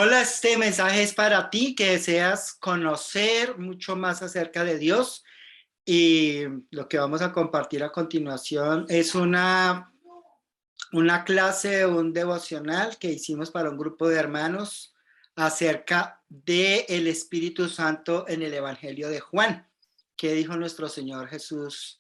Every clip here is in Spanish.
Hola, este mensaje es para ti que deseas conocer mucho más acerca de Dios y lo que vamos a compartir a continuación es una clase, un devocional que hicimos para un grupo de hermanos acerca del Espíritu Santo en el Evangelio de Juan. ¿Qué dijo nuestro Señor Jesús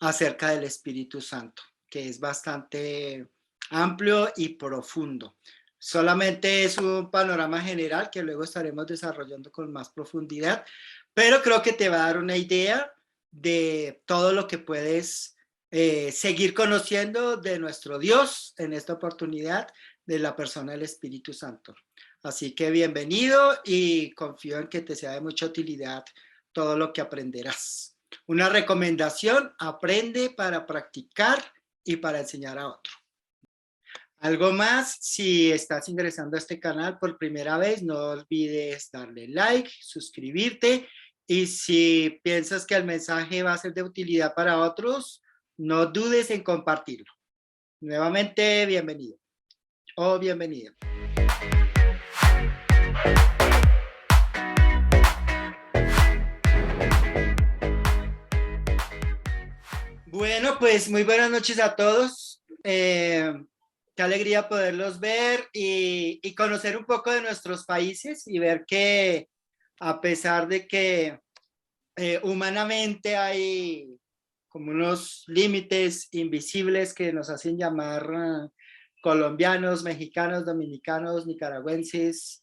acerca del Espíritu Santo? Que es bastante amplio y profundo. Solamente es un panorama general que luego estaremos desarrollando con más profundidad, pero creo que te va a dar una idea de todo lo que puedes seguir conociendo de nuestro Dios en esta oportunidad de la persona del Espíritu Santo. Así que bienvenido y confío en que te sea de mucha utilidad todo lo que aprenderás. Una recomendación: aprende para practicar y para enseñar a otro. Algo más, si estás ingresando a este canal por primera vez, no olvides darle like, suscribirte, y si piensas que el mensaje va a ser de utilidad para otros, no dudes en compartirlo. Nuevamente, bienvenido o bienvenida. Bueno, pues muy buenas noches a todos. Qué alegría poderlos ver y conocer un poco de nuestros países y ver que a pesar de que humanamente hay como unos límites invisibles que nos hacen llamar colombianos, mexicanos, dominicanos, nicaragüenses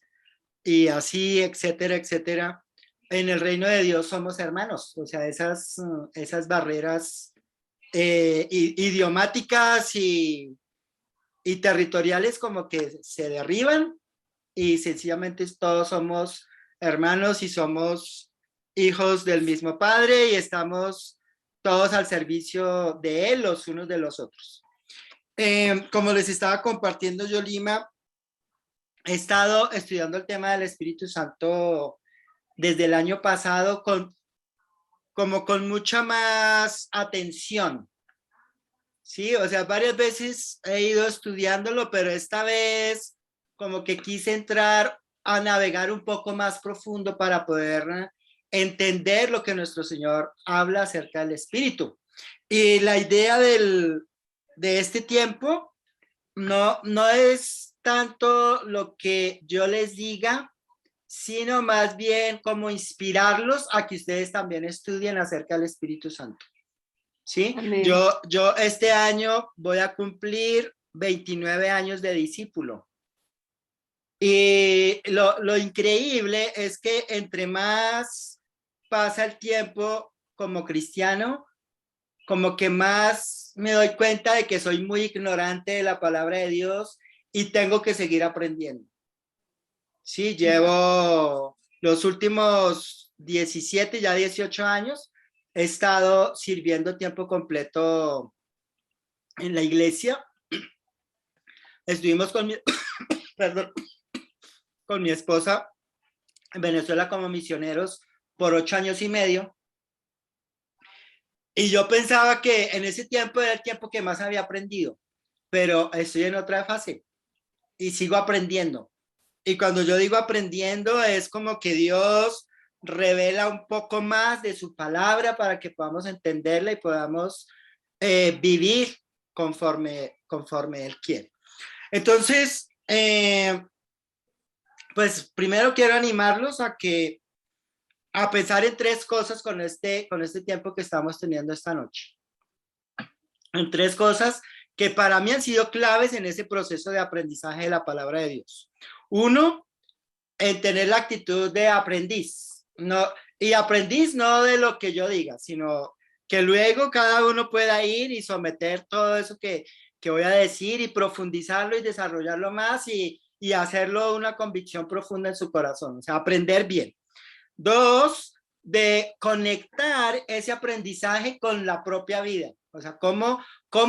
y así, etcétera, etcétera. En el reino de Dios somos hermanos, o sea, esas barreras idiomáticas y territoriales como que se derriban y sencillamente todos somos hermanos y somos hijos del mismo Padre y estamos todos al servicio de Él, los unos de los otros. Como les estaba compartiendo yo, Lima, he estado estudiando el tema del Espíritu Santo desde el año pasado como con mucha más atención. Sí, o sea, varias veces he ido estudiándolo, pero esta vez como que quise entrar a navegar un poco más profundo para poder entender lo que nuestro Señor habla acerca del Espíritu. Y la idea de este tiempo no es tanto lo que yo les diga, sino más bien como inspirarlos a que ustedes también estudien acerca del Espíritu Santo. ¿Sí? Amén. Yo este año voy a cumplir 29 años de discípulo. Y lo increíble es que entre más pasa el tiempo como cristiano, como que más me doy cuenta de que soy muy ignorante de la palabra de Dios y tengo que seguir aprendiendo. Sí, llevo los últimos 17, ya 18 años, he estado sirviendo tiempo completo en la iglesia. Estuvimos perdón, con mi esposa en Venezuela como misioneros por 8 años y medio. Y yo pensaba que en ese tiempo era el tiempo que más había aprendido, pero estoy en otra fase y sigo aprendiendo. Y cuando yo digo aprendiendo, es como que Dios revela un poco más de su palabra para que podamos entenderla y podamos vivir conforme Él quiere. Entonces, pues primero quiero animarlos a pensar en tres cosas con este tiempo que estamos teniendo esta noche. En tres cosas que para mí han sido claves en ese proceso de aprendizaje de la palabra de Dios. Uno, en tener la actitud de aprendiz, no, y aprendiz no de lo que yo diga, sino que luego cada uno pueda ir y someter todo eso que voy a decir y profundizarlo y desarrollarlo más y hacerlo una convicción profunda en su corazón, o sea, aprender bien. Dos, de conectar ese aprendizaje con la propia vida, o sea, ¿cómo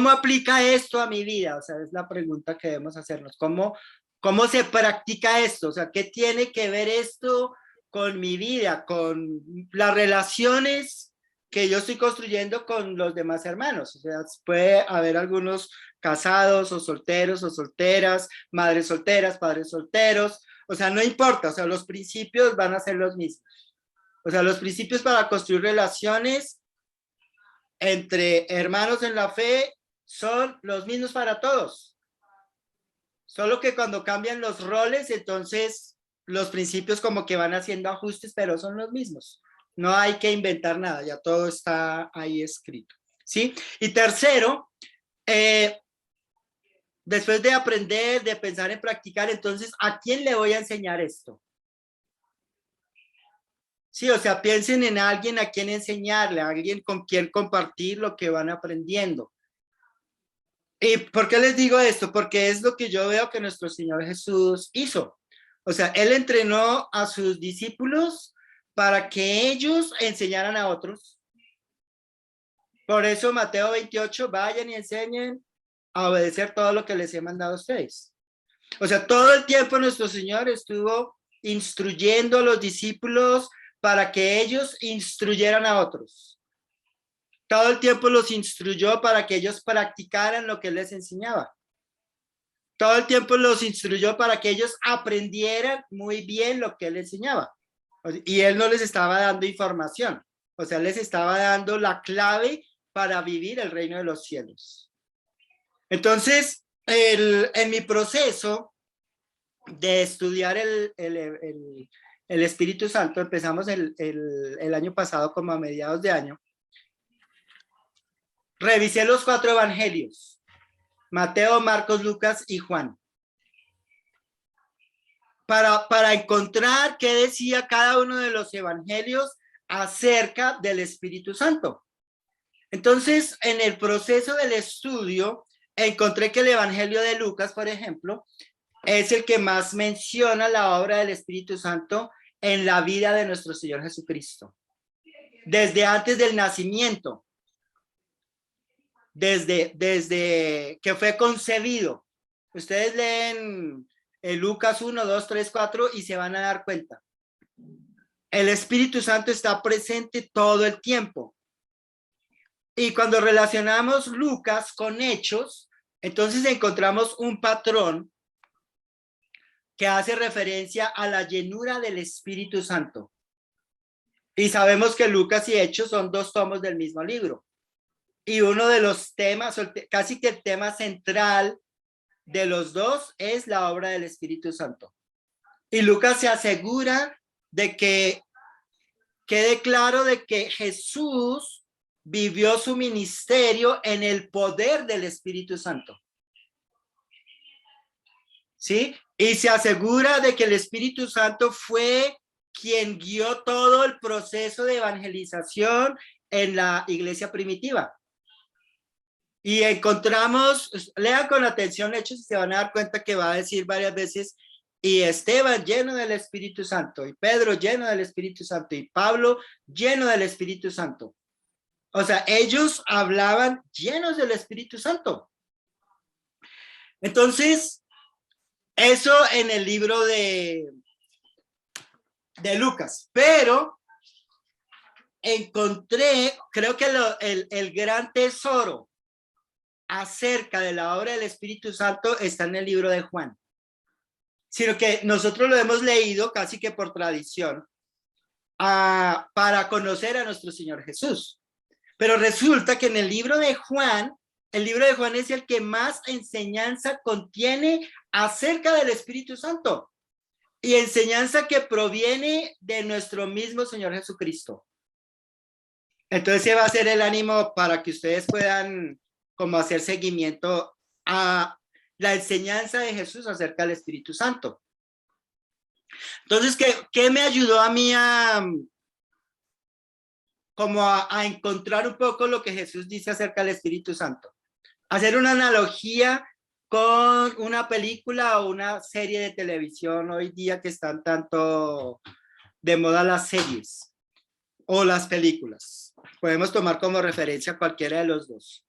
aplica esto a mi vida? O sea, es la pregunta que debemos hacernos, ¿cómo se practica esto? O sea, ¿qué tiene que ver esto con mi vida, con las relaciones que yo estoy construyendo con los demás hermanos? O sea, puede haber algunos casados o solteros o solteras, madres solteras, padres solteros, O sea, no importa, o sea, los principios van a ser los mismos. O sea, los principios para construir relaciones entre hermanos en la fe son los mismos para todos. Solo que cuando cambian los roles, entonces los principios como que van haciendo ajustes, pero son los mismos. No hay que inventar nada, ya todo está ahí escrito. ¿Sí? Y tercero, después de aprender, de pensar en practicar, entonces, ¿a quién le voy a enseñar esto? Sí, o sea, piensen en alguien a quien enseñarle, a alguien con quien compartir lo que van aprendiendo. ¿Y por qué les digo esto? Porque es lo que yo veo que nuestro Señor Jesús hizo. O sea, Él entrenó a sus discípulos para que ellos enseñaran a otros. Por eso Mateo 28, vayan y enseñen a obedecer todo lo que les he mandado a ustedes. O sea, todo el tiempo nuestro Señor estuvo instruyendo a los discípulos para que ellos instruyeran a otros. Todo el tiempo los instruyó para que ellos practicaran lo que Él les enseñaba. Todo el tiempo los instruyó para que ellos aprendieran muy bien lo que Él enseñaba. Y Él no les estaba dando información. O sea, les estaba dando la clave para vivir el reino de los cielos. Entonces, en mi proceso de estudiar el Espíritu Santo, empezamos el año pasado como a mediados de año, revisé los 4 evangelios, Mateo, Marcos, Lucas y Juan, para encontrar qué decía cada uno de los evangelios acerca del Espíritu Santo. Entonces, en el proceso del estudio, encontré que el Evangelio de Lucas, por ejemplo, es el que más menciona la obra del Espíritu Santo en la vida de nuestro Señor Jesucristo. Desde antes del nacimiento, desde que fue concebido. Ustedes leen Lucas 1, 2, 3, 4 y se van a dar cuenta. El Espíritu Santo está presente todo el tiempo. Y cuando relacionamos Lucas con Hechos, entonces encontramos un patrón que hace referencia a la llenura del Espíritu Santo. Y sabemos que Lucas y Hechos son 2 tomos del mismo libro. Y uno de los temas, casi que el tema central de los 2 es la obra del Espíritu Santo. Y Lucas se asegura de que quede claro de que Jesús vivió su ministerio en el poder del Espíritu Santo. ¿Sí? Y se asegura de que el Espíritu Santo fue quien guió todo el proceso de evangelización en la iglesia primitiva. Y encontramos, lean con atención Hechos y se van a dar cuenta que va a decir varias veces, y Esteban lleno del Espíritu Santo, y Pedro lleno del Espíritu Santo, y Pablo lleno del Espíritu Santo. O sea, ellos hablaban llenos del Espíritu Santo. Entonces, eso en el libro de Lucas, pero encontré, creo que el gran tesoro acerca de la obra del Espíritu Santo está en el libro de Juan, sino que nosotros lo hemos leído casi que por tradición para conocer a nuestro Señor Jesús. Pero resulta que en el libro de Juan es el que más enseñanza contiene acerca del Espíritu Santo y enseñanza que proviene de nuestro mismo Señor Jesucristo. Entonces ese va a ser el ánimo para que ustedes puedan como hacer seguimiento a la enseñanza de Jesús acerca del Espíritu Santo. Entonces, ¿qué me ayudó a mí a encontrar un poco lo que Jesús dice acerca del Espíritu Santo? Hacer una analogía con una película o una serie de televisión hoy día que están tanto de moda las series o las películas. Podemos tomar como referencia cualquiera de los dos.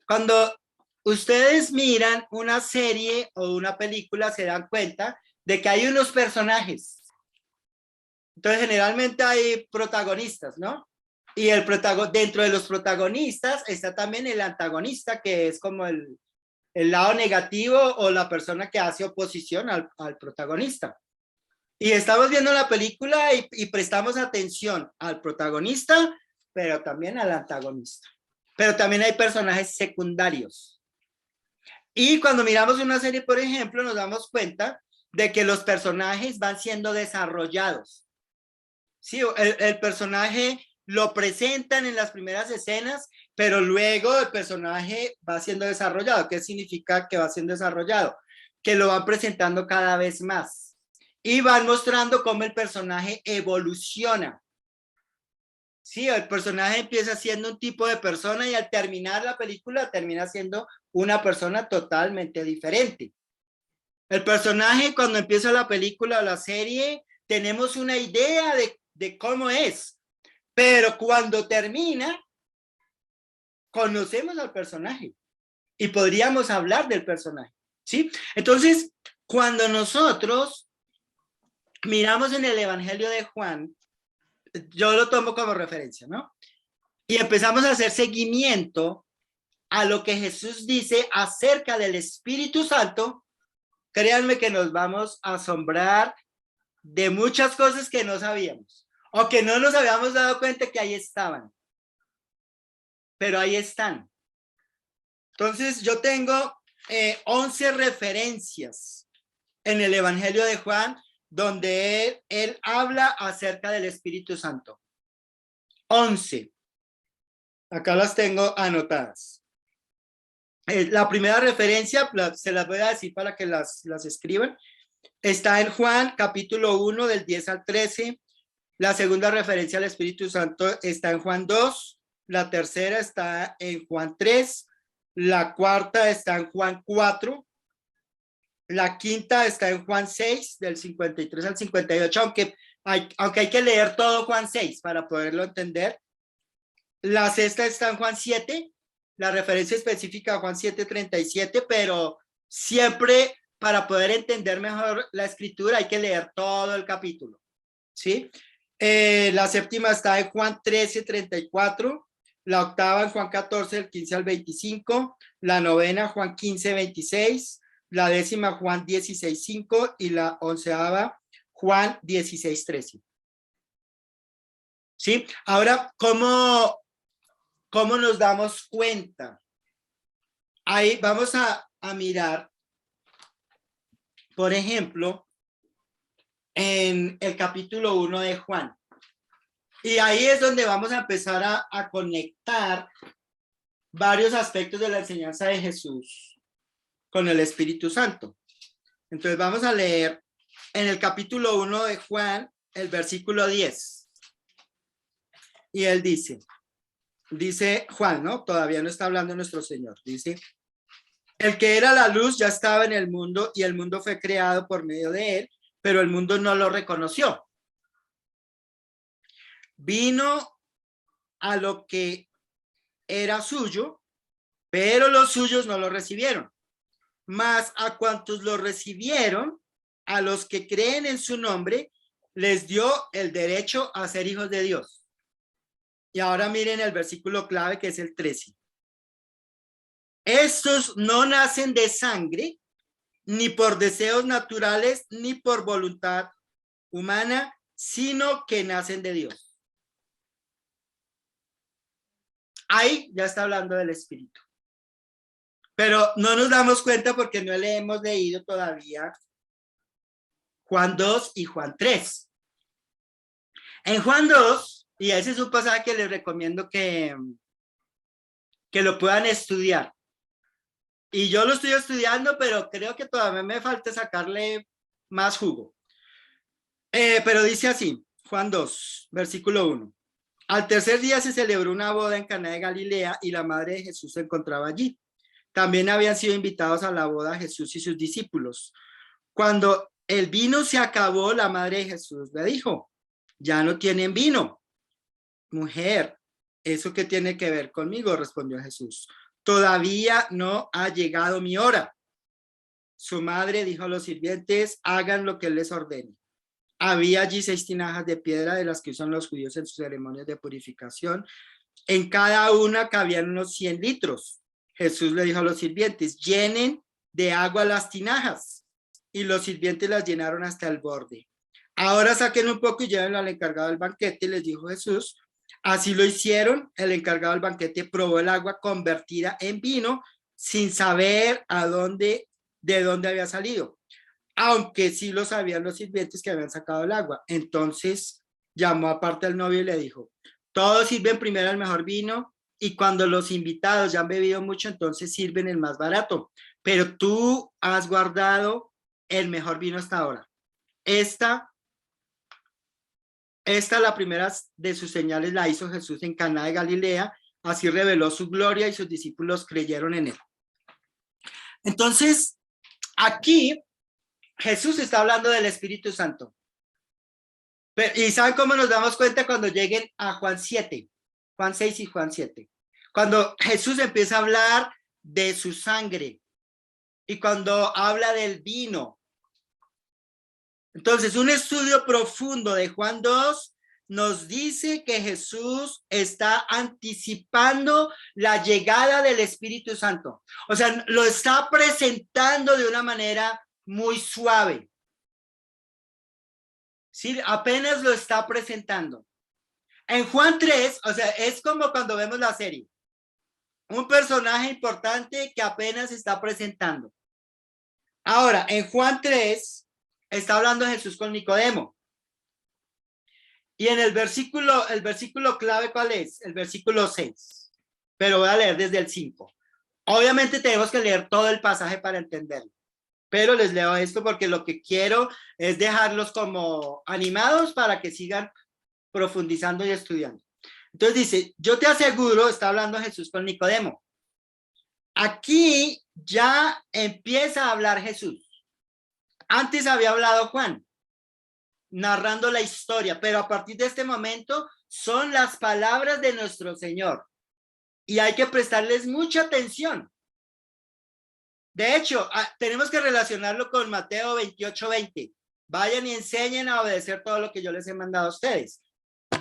Cuando ustedes miran una serie o una película, se dan cuenta de que hay unos personajes. Entonces, generalmente hay protagonistas, ¿no? Y dentro de los protagonistas está también el antagonista, que es como el el lado negativo o la persona que hace oposición al protagonista. Y estamos viendo la película y prestamos atención al protagonista, pero también al antagonista. Pero también hay personajes secundarios. Y cuando miramos una serie, por ejemplo, nos damos cuenta de que los personajes van siendo desarrollados. Sí, el personaje lo presentan en las primeras escenas, pero luego el personaje va siendo desarrollado. ¿Qué significa que va siendo desarrollado? Que lo van presentando cada vez más y van mostrando cómo el personaje evoluciona. Sí, el personaje empieza siendo un tipo de persona y al terminar la película termina siendo una persona totalmente diferente. El personaje, cuando empieza la película o la serie, tenemos una idea de cómo es, pero cuando termina, conocemos al personaje y podríamos hablar del personaje, ¿sí? Entonces, cuando nosotros miramos en el Evangelio de Juan, yo lo tomo como referencia, ¿no? Y empezamos a hacer seguimiento a lo que Jesús dice acerca del Espíritu Santo, créanme que nos vamos a asombrar de muchas cosas que no sabíamos o que no nos habíamos dado cuenta que ahí estaban. Pero ahí están. Entonces, yo tengo 11 referencias en el Evangelio de Juan donde él habla acerca del Espíritu Santo. 11. Acá las tengo anotadas. La primera referencia, se las voy a decir para que las escriban. Está en Juan, capítulo 1, del 10 al 13. La segunda referencia al Espíritu Santo está en Juan 2. La tercera está en Juan 3. La cuarta está en Juan 4. La quinta está en Juan 6, del 53 al 58, aunque hay que leer todo Juan 6 para poderlo entender. La sexta está en Juan 7, la referencia específica a Juan 7:37, pero siempre para poder entender mejor la escritura hay que leer todo el capítulo, ¿sí? La séptima está en Juan 13:34, la octava en Juan 14, del 15 al 25, la novena Juan 15:26, la décima Juan 16:5 y la onceava Juan 16:13. ¿Sí? Ahora, ¿cómo nos damos cuenta? Ahí vamos a mirar, por ejemplo, en el capítulo 1 de Juan. Y ahí es donde vamos a empezar a conectar varios aspectos de la enseñanza de Jesús con el Espíritu Santo. Entonces vamos a leer en el capítulo 1 de Juan, el versículo 10. Y él dice Juan, ¿no? Todavía no está hablando nuestro Señor. Dice, el que era la luz ya estaba en el mundo y el mundo fue creado por medio de él, pero el mundo no lo reconoció. Vino a lo que era suyo, pero los suyos no lo recibieron. Mas a cuantos lo recibieron, a los que creen en su nombre, les dio el derecho a ser hijos de Dios. Y ahora miren el versículo clave, que es el 13. Estos no nacen de sangre, ni por deseos naturales, ni por voluntad humana, sino que nacen de Dios. Ahí ya está hablando del Espíritu. Pero no nos damos cuenta porque no le hemos leído todavía Juan 2 y Juan 3. En Juan 2, y ese es un pasaje que les recomiendo que lo puedan estudiar. Y yo lo estoy estudiando, pero creo que todavía me falta sacarle más jugo. Pero dice así, Juan 2, versículo 1. Al tercer día se celebró una boda en Caná de Galilea y la madre de Jesús se encontraba allí. También habían sido invitados a la boda Jesús y sus discípulos. Cuando el vino se acabó, la madre de Jesús le dijo, ya no tienen vino. Mujer, ¿eso qué tiene que ver conmigo? Respondió Jesús. Todavía no ha llegado mi hora. Su madre dijo a los sirvientes, hagan lo que él les ordene. Había allí 6 tinajas de piedra de las que usan los judíos en sus ceremonias de purificación. En cada una cabían unos 100 litros. Jesús le dijo a los sirvientes, llenen de agua las tinajas. Y los sirvientes las llenaron hasta el borde. Ahora saquen un poco y llévenlo al encargado del banquete, les dijo Jesús. Así lo hicieron. El encargado del banquete probó el agua convertida en vino sin saber de dónde había salido, aunque sí lo sabían los sirvientes que habían sacado el agua. Entonces llamó aparte al novio y le dijo, todos sirven primero el mejor vino y cuando los invitados ya han bebido mucho, entonces sirven el más barato. Pero tú has guardado el mejor vino hasta ahora. Esta, la primera de sus señales la hizo Jesús en Caná de Galilea, así reveló su gloria y sus discípulos creyeron en él. Entonces, aquí Jesús está hablando del Espíritu Santo. ¿Y saben cómo nos damos cuenta cuando lleguen a Juan 7? Juan 6 y Juan 7. Cuando Jesús empieza a hablar de su sangre y cuando habla del vino. Entonces, un estudio profundo de Juan 2 nos dice que Jesús está anticipando la llegada del Espíritu Santo. O sea, lo está presentando de una manera muy suave. Sí, apenas lo está presentando. En Juan 3, o sea, es como cuando vemos la serie. Un personaje importante que apenas está presentando. Ahora, en Juan 3, está hablando Jesús con Nicodemo. Y en el versículo clave, ¿cuál es? El versículo 6. Pero voy a leer desde el 5. Obviamente tenemos que leer todo el pasaje para entenderlo. Pero les leo esto porque lo que quiero es dejarlos como animados para que sigan profundizando y estudiando. Entonces dice, yo te aseguro, está hablando Jesús con Nicodemo. Aquí ya empieza a hablar Jesús. Antes había hablado Juan, narrando la historia, pero a partir de este momento son las palabras de nuestro Señor. Y hay que prestarles mucha atención. De hecho, tenemos que relacionarlo con Mateo 28:20. Vayan y enseñen a obedecer todo lo que yo les he mandado a ustedes.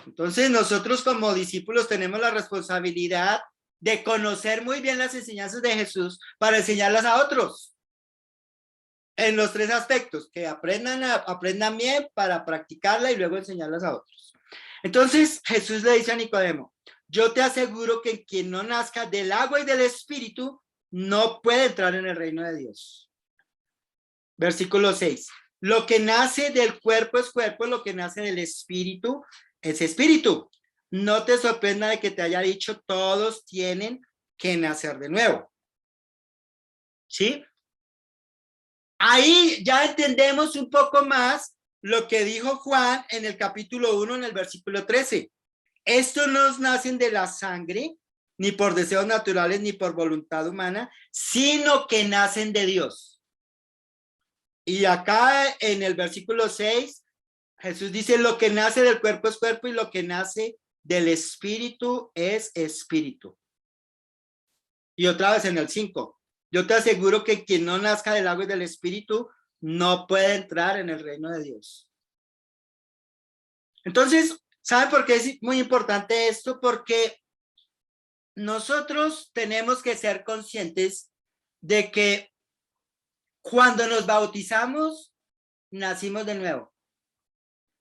Entonces, nosotros como discípulos tenemos la responsabilidad de conocer muy bien las enseñanzas de Jesús para enseñarlas a otros. En los tres aspectos, que aprendan bien para practicarla y luego enseñarlas a otros. Entonces, Jesús le dice a Nicodemo, yo te aseguro que quien no nazca del agua y del espíritu no puede entrar en el reino de Dios. Versículo 6. Lo que nace del cuerpo es cuerpo, lo que nace del espíritu es espíritu. No te sorprenda de que te haya dicho, todos tienen que nacer de nuevo. ¿Sí? Ahí ya entendemos un poco más lo que dijo Juan en el capítulo 1, en el versículo 13. Estos no nacen de la sangre, ni por deseos naturales, ni por voluntad humana, sino que nacen de Dios. Y acá en el versículo 6, Jesús dice, lo que nace del cuerpo es cuerpo y lo que nace del espíritu es espíritu. Y otra vez en el 5, yo te aseguro que quien no nazca del agua y del espíritu no puede entrar en el reino de Dios. Entonces, ¿saben por qué es muy importante esto? Porque nosotros tenemos que ser conscientes de que cuando nos bautizamos, nacimos de nuevo.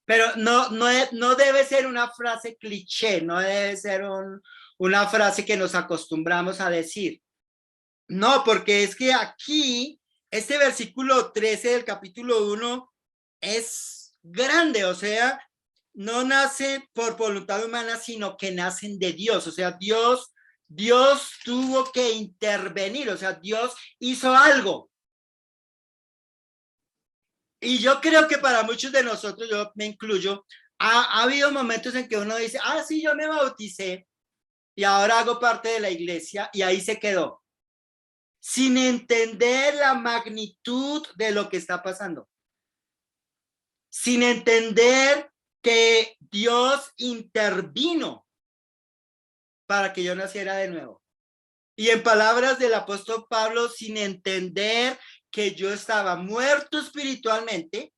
Pero no debe ser una frase cliché, no debe ser una frase que nos acostumbramos a decir. No, porque es que aquí, este versículo 13 del capítulo 1 es grande, o sea, no nace por voluntad humana, sino que nacen de Dios. O sea, Dios tuvo que intervenir, o sea, Dios hizo algo. Y yo creo que para muchos de nosotros, yo me incluyo, ha habido momentos en que uno dice, sí, yo me bauticé y ahora hago parte de la iglesia y ahí se quedó, sin entender la magnitud de lo que está pasando, sin entender que Dios intervino para que yo naciera de nuevo. Y en palabras del apóstol Pablo, sin entender que yo estaba muerto espiritualmente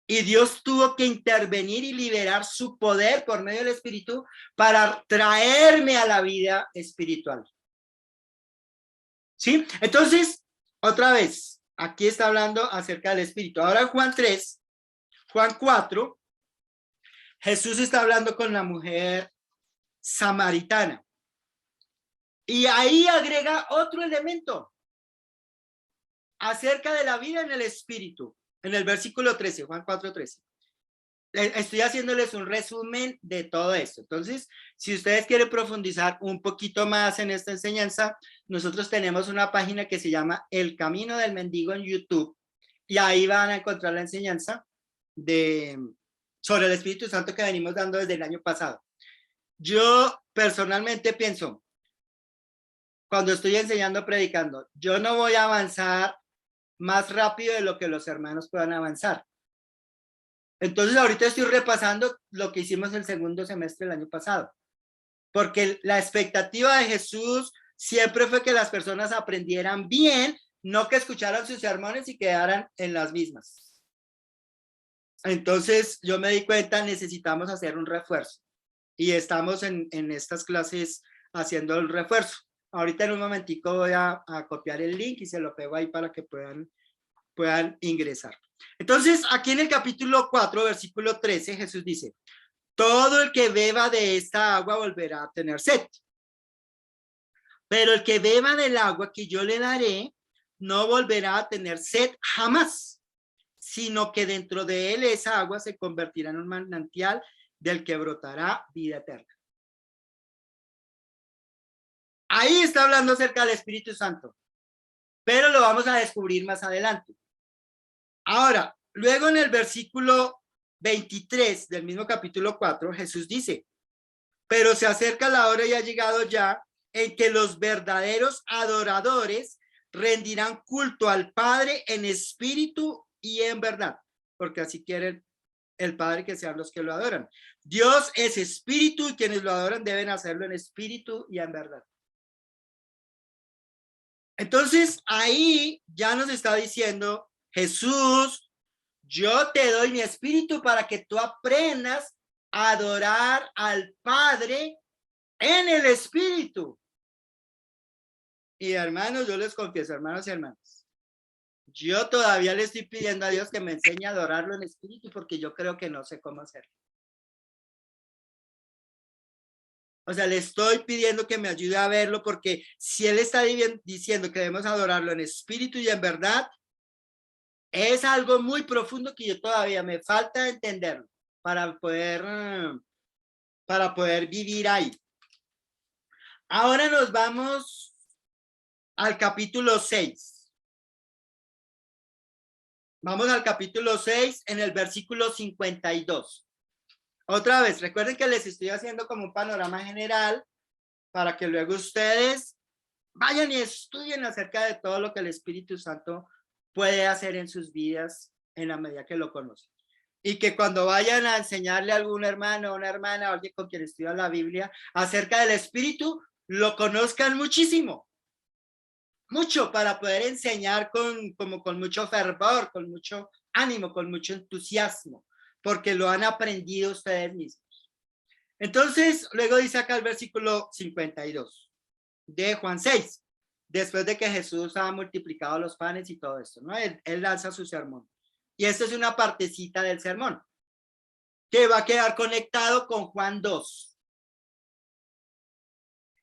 y Dios tuvo que intervenir y liberar su poder por medio del Espíritu para traerme a la vida espiritual. ¿Sí? Entonces, otra vez, aquí está hablando acerca del Espíritu. Ahora en Juan 3, Juan 4, Jesús está hablando con la mujer samaritana. Y ahí agrega otro elemento acerca de la vida en el Espíritu, en el versículo 13, Juan 4, 13. Estoy haciéndoles un resumen de todo esto. Entonces, si ustedes quieren profundizar un poquito más en esta enseñanza, nosotros tenemos una página que se llama El Camino del Mendigo en YouTube, y ahí van a encontrar la enseñanza sobre el Espíritu Santo que venimos dando desde el año pasado. Yo personalmente pienso, cuando estoy enseñando, predicando, yo no voy a avanzar más rápido de lo que los hermanos puedan avanzar. Entonces ahorita estoy repasando lo que hicimos el segundo semestre del año pasado, porque la expectativa de Jesús siempre fue que las personas aprendieran bien, no que escucharan sus sermones y quedaran en las mismas. Entonces yo me di cuenta, necesitamos hacer un refuerzo, y estamos en estas clases haciendo el refuerzo. Ahorita en un momentico voy a copiar el link y se lo pego ahí para que puedan ingresar. Entonces, aquí en el capítulo 4, versículo 13, Jesús dice, todo el que beba de esta agua volverá a tener sed. Pero el que beba del agua que yo le daré, no volverá a tener sed jamás, sino que dentro de él esa agua se convertirá en un manantial del que brotará vida eterna. Ahí está hablando acerca del Espíritu Santo, pero lo vamos a descubrir más adelante. Ahora, luego en el versículo 23 del mismo capítulo 4, Jesús dice, pero se acerca la hora y ha llegado ya en que los verdaderos adoradores rendirán culto al Padre en espíritu y en verdad, porque así quiere el Padre que sean los que lo adoran. Dios es espíritu y quienes lo adoran deben hacerlo en espíritu y en verdad. Entonces ahí ya nos está diciendo Jesús, yo te doy mi espíritu para que tú aprendas a adorar al Padre en el espíritu. Y hermanos, yo les confieso, hermanos y hermanas, yo todavía le estoy pidiendo a Dios que me enseñe a adorarlo en espíritu, porque yo creo que no sé cómo hacerlo. O sea, le estoy pidiendo que me ayude a verlo, porque si Él está diciendo que debemos adorarlo en espíritu y en verdad, es algo muy profundo que yo todavía me falta entenderlo para poder vivir ahí. Ahora nos vamos al capítulo 6. Vamos al capítulo 6 en el versículo 52. Otra vez, recuerden que les estoy haciendo como un panorama general para que luego ustedes vayan y estudien acerca de todo lo que el Espíritu Santo puede hacer en sus vidas en la medida que lo conocen. Y que cuando vayan a enseñarle a algún hermano o una hermana o alguien con quien estudia la Biblia acerca del Espíritu, lo conozcan muchísimo, mucho, para poder enseñar con mucho fervor, con mucho ánimo, con mucho entusiasmo, porque lo han aprendido ustedes mismos. Entonces, luego dice acá el versículo 52 de Juan 6, después de que Jesús ha multiplicado los panes y todo esto, ¿no? Él lanza su sermón. Y esto es una partecita del sermón que va a quedar conectado con Juan 2.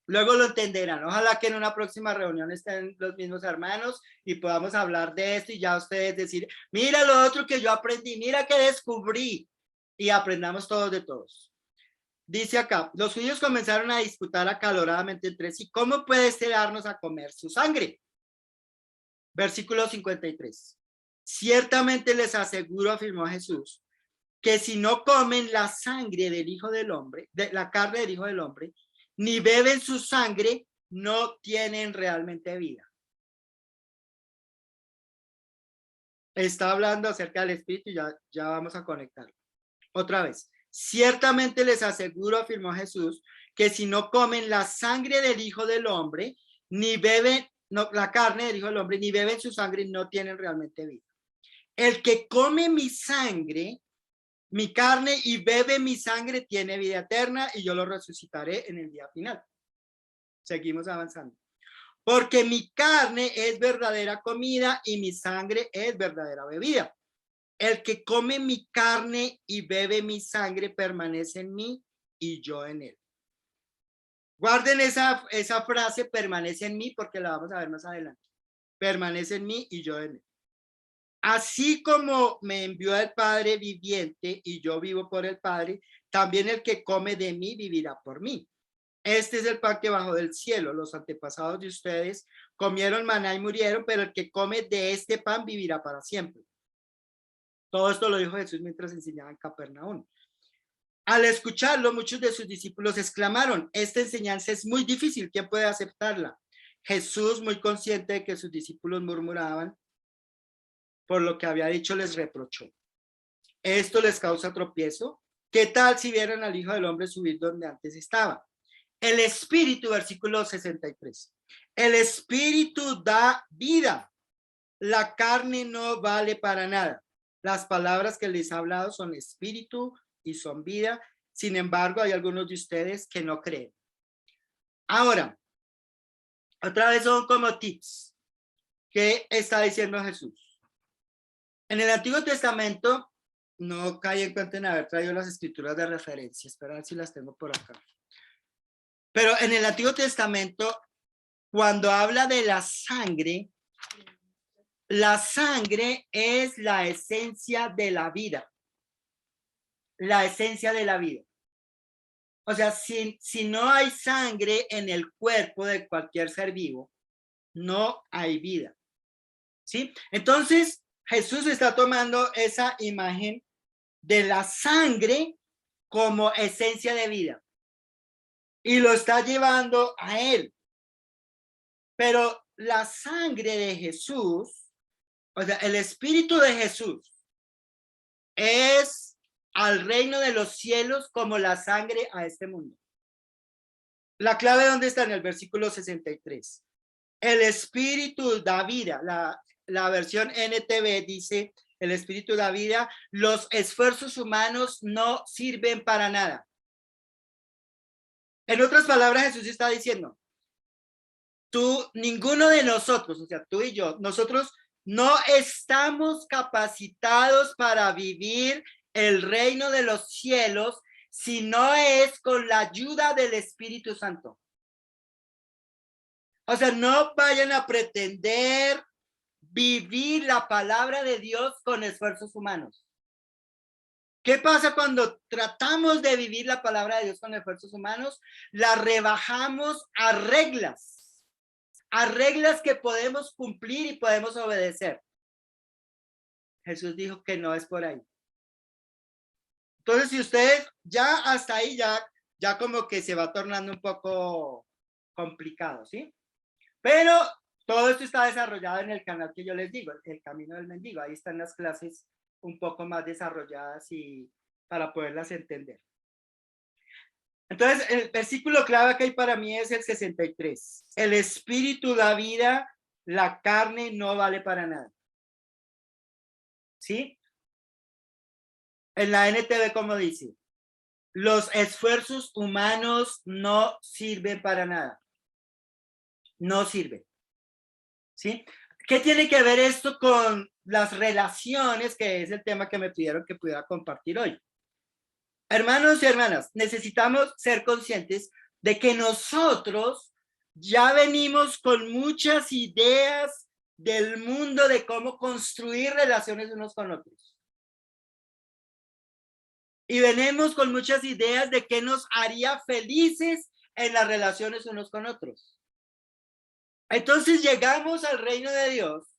Luego lo entenderán. Ojalá que en una próxima reunión estén los mismos hermanos y podamos hablar de esto y ya ustedes decir, mira lo otro que yo aprendí, mira que descubrí, y aprendamos todos de todos. Dice acá, los judíos comenzaron a disputar acaloradamente entre sí, ¿cómo puede darnos a comer su sangre? Versículo 53. Ciertamente les aseguro, afirmó Jesús, que si no comen la sangre del Hijo del Hombre, de la carne del Hijo del Hombre, ni beben su sangre, no tienen realmente vida. Está hablando acerca del Espíritu y ya vamos a conectarlo. Otra vez, ciertamente les aseguro, afirmó Jesús, que si no comen la sangre del Hijo del Hombre, ni beben la carne del Hijo del Hombre, ni beben su sangre, no tienen realmente vida. El que come mi sangre, mi carne y bebe mi sangre tiene vida eterna y yo lo resucitaré en el día final. Seguimos avanzando. porque mi carne es verdadera comida y mi sangre es verdadera bebida. El que come mi carne y bebe mi sangre permanece en mí y yo en él. Guarden esa frase, permanece en mí, porque la vamos a ver más adelante. Permanece en mí y yo en él. Así como me envió el Padre viviente y yo vivo por el Padre, también el que come de mí vivirá por mí. Este es el pan que bajó del cielo. Los antepasados de ustedes comieron maná y murieron, pero el que come de este pan vivirá para siempre. Todo esto lo dijo Jesús mientras enseñaba en Capernaum. Al escucharlo, muchos de sus discípulos exclamaron: esta enseñanza es muy difícil, ¿quién puede aceptarla? Jesús, muy consciente de que sus discípulos murmuraban por lo que había dicho, les reprochó: ¿esto les causa tropiezo? ¿Qué tal si vieran al Hijo del Hombre subir donde antes estaba? El Espíritu, versículo 63. El Espíritu da vida. La carne no vale para nada. Las palabras que les he hablado son espíritu y son vida. Sin embargo, hay algunos de ustedes que no creen. Ahora, otra vez son como tips. ¿Qué está diciendo Jesús? En el Antiguo Testamento, no caí en cuenta en haber traído las escrituras de referencia. Espera a ver si las tengo por acá. Pero en el Antiguo Testamento, cuando habla de la sangre es la esencia de la vida. La esencia de la vida. O sea, si no hay sangre en el cuerpo de cualquier ser vivo, no hay vida. ¿Sí? Entonces, Jesús está tomando esa imagen de la sangre como esencia de vida y lo está llevando a él. Pero la sangre de Jesús, o sea, el espíritu de Jesús es al reino de los cielos como la sangre a este mundo. La clave, ¿dónde está? En el versículo 63. El espíritu da vida. La versión NTV dice: el espíritu da vida. Los esfuerzos humanos no sirven para nada. En otras palabras, Jesús está diciendo: ninguno de nosotros, o sea, tú y yo, nosotros no estamos capacitados para vivir el reino de los cielos si no es con la ayuda del Espíritu Santo. O sea, no vayan a pretender vivir la palabra de Dios con esfuerzos humanos. ¿Qué pasa cuando tratamos de vivir la palabra de Dios con esfuerzos humanos? La rebajamos a reglas que podemos cumplir y podemos obedecer. Jesús dijo que no es por ahí. Entonces, si ustedes ya hasta ahí, ya como que se va tornando un poco complicado, ¿sí? Pero todo esto está desarrollado en el canal que yo les digo, el Camino del Mendigo. Ahí están las clases un poco más desarrolladas y para poderlas entender. Entonces, el versículo clave que hay para mí es el 63. El espíritu da vida, la carne no vale para nada. ¿Sí? En la NTV, como dice, los esfuerzos humanos no sirven para nada. No sirven. ¿Sí? ¿Qué tiene que ver esto con las relaciones, que es el tema que me pidieron que pudiera compartir hoy? Hermanos y hermanas, necesitamos ser conscientes de que nosotros ya venimos con muchas ideas del mundo de cómo construir relaciones unos con otros. Y venimos con muchas ideas de qué nos haría felices en las relaciones unos con otros. Entonces llegamos al reino de Dios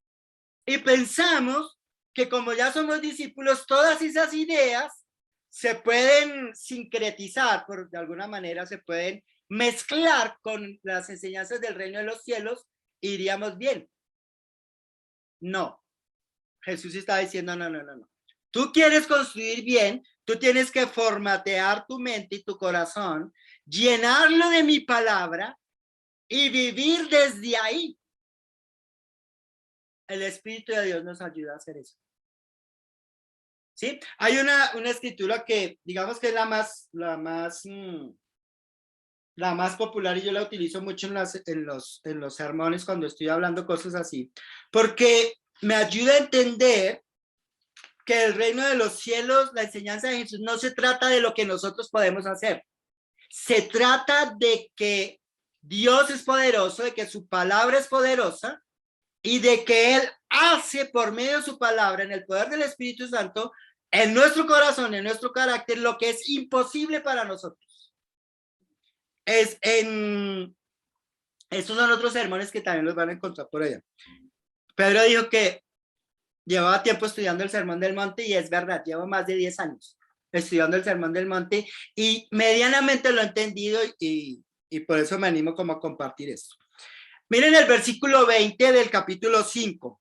y pensamos que como ya somos discípulos, todas esas ideas se pueden sincretizar, de alguna manera se pueden mezclar con las enseñanzas del reino de los cielos e iríamos bien. No, Jesús está diciendo no. Tú quieres construir bien, tú tienes que formatear tu mente y tu corazón, llenarlo de mi palabra y vivir desde ahí. El Espíritu de Dios nos ayuda a hacer eso. ¿Sí? Hay una escritura que digamos que es la más la más popular y yo la utilizo mucho en los sermones cuando estoy hablando cosas así, porque me ayuda a entender que el reino de los cielos, la enseñanza de Jesús, no se trata de lo que nosotros podemos hacer. Se trata de que Dios es poderoso, de que su palabra es poderosa y de que Él hace por medio de su palabra, en el poder del Espíritu Santo, en nuestro corazón, en nuestro carácter, lo que es imposible para nosotros. Estos son otros sermones que también los van a encontrar por allá. Pedro dijo que llevaba tiempo estudiando el Sermón del Monte y es verdad, llevo más de 10 años estudiando el Sermón del Monte y medianamente lo he entendido y por eso me animo como a compartir esto. Miren el versículo 20 del capítulo 5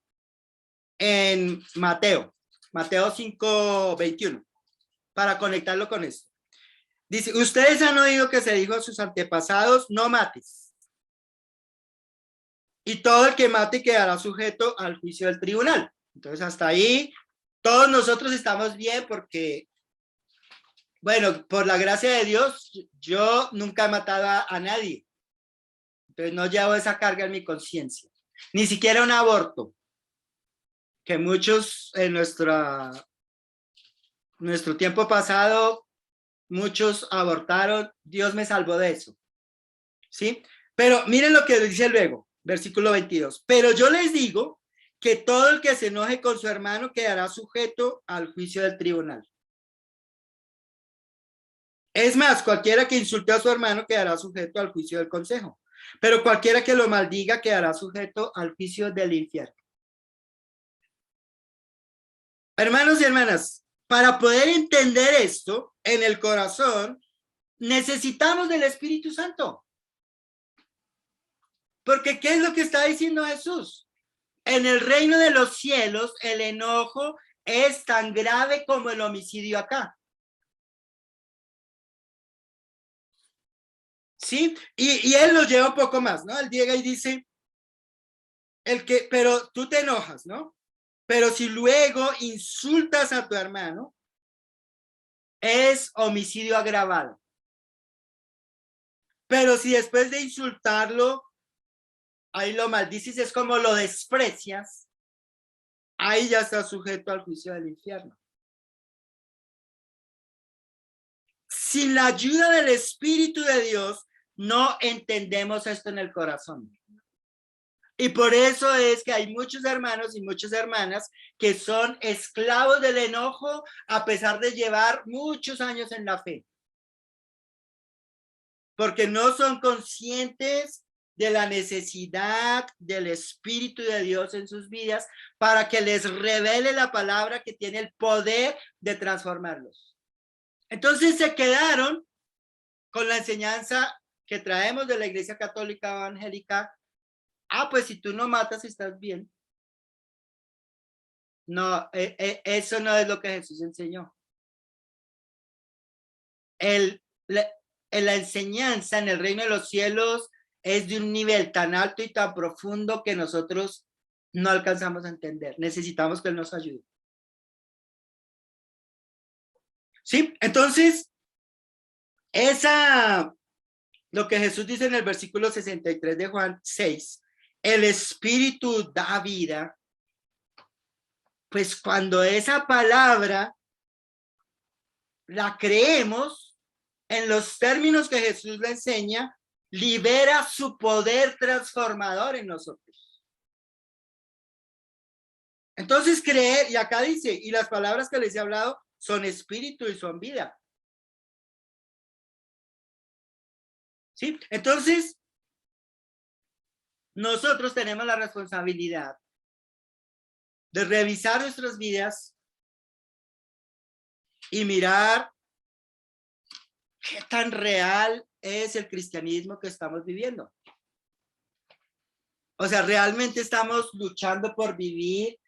en Mateo 5, 21, para conectarlo con esto. Dice, ustedes han oído que se dijo a sus antepasados, no mates. Y todo el que mate quedará sujeto al juicio del tribunal. Entonces, hasta ahí, todos nosotros estamos bien porque, bueno, por la gracia de Dios, yo nunca he matado a nadie. Entonces, no llevo esa carga en mi conciencia. Ni siquiera un aborto, que muchos en nuestro tiempo pasado, muchos abortaron. Dios me salvó de eso. ¿Sí? Pero miren lo que dice luego, versículo 22. Pero yo les digo que todo el que se enoje con su hermano quedará sujeto al juicio del tribunal. Es más, cualquiera que insulte a su hermano quedará sujeto al juicio del consejo. Pero cualquiera que lo maldiga quedará sujeto al juicio del infierno. Hermanos y hermanas, para poder entender esto en el corazón, necesitamos del Espíritu Santo. Porque ¿qué es lo que está diciendo Jesús? En el reino de los cielos, el enojo es tan grave como el homicidio acá. ¿Sí? Y él lo lleva un poco más, ¿no? Él llega y dice, pero tú te enojas, ¿no? Pero si luego insultas a tu hermano, es homicidio agravado. Pero si después de insultarlo, ahí lo maldices, es como lo desprecias, ahí ya está sujeto al juicio del infierno. Sin la ayuda del Espíritu de Dios, no entendemos esto en el corazón. Y por eso es que hay muchos hermanos y muchas hermanas que son esclavos del enojo a pesar de llevar muchos años en la fe. Porque no son conscientes de la necesidad del Espíritu de Dios en sus vidas para que les revele la palabra que tiene el poder de transformarlos. Entonces se quedaron con la enseñanza que traemos de la Iglesia Católica Evangélica. Pues si tú no matas, estás bien. No, eso no es lo que Jesús enseñó. La enseñanza en el reino de los cielos es de un nivel tan alto y tan profundo que nosotros no alcanzamos a entender. Necesitamos que Él nos ayude. ¿Sí? Entonces, lo que Jesús dice en el versículo 63 de Juan 6, el Espíritu da vida, pues cuando esa palabra la creemos en los términos que Jesús le enseña, libera su poder transformador en nosotros. Entonces creer, y acá dice, y las palabras que les he hablado son espíritu y son vida. ¿Sí? Entonces, nosotros tenemos la responsabilidad de revisar nuestras vidas y mirar qué tan real es el cristianismo que estamos viviendo. O sea, ¿realmente estamos luchando por vivir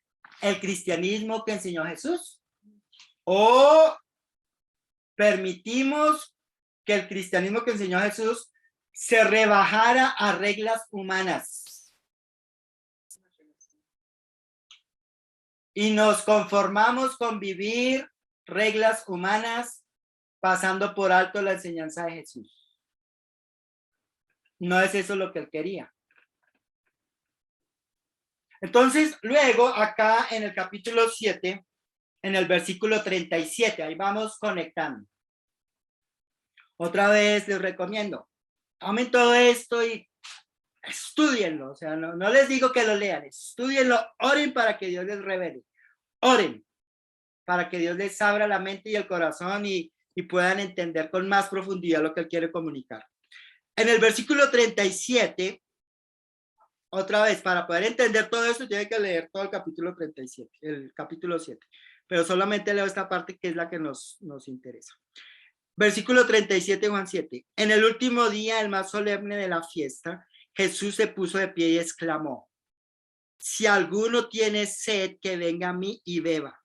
el cristianismo que enseñó Jesús? ¿O permitimos que el cristianismo que enseñó Jesús se rebajara a reglas humanas? Y nos conformamos con vivir reglas humanas pasando por alto la enseñanza de Jesús. No es eso lo que él quería. Entonces, luego acá en el capítulo 7, en el versículo 37, ahí vamos conectando. Otra vez les recomiendo, tomen todo esto y estúdienlo. O sea, no les digo que lo lean, estúdienlo, oren para que Dios les revele. Oren para que Dios les abra la mente y el corazón y puedan entender con más profundidad lo que él quiere comunicar. En el versículo 37, otra vez, para poder entender todo esto, tiene que leer todo el capítulo 37, el capítulo 7. Pero solamente leo esta parte que es la que nos interesa. Versículo 37, Juan 7. En el último día, el más solemne de la fiesta, Jesús se puso de pie y exclamó: si alguno tiene sed, que venga a mí y beba.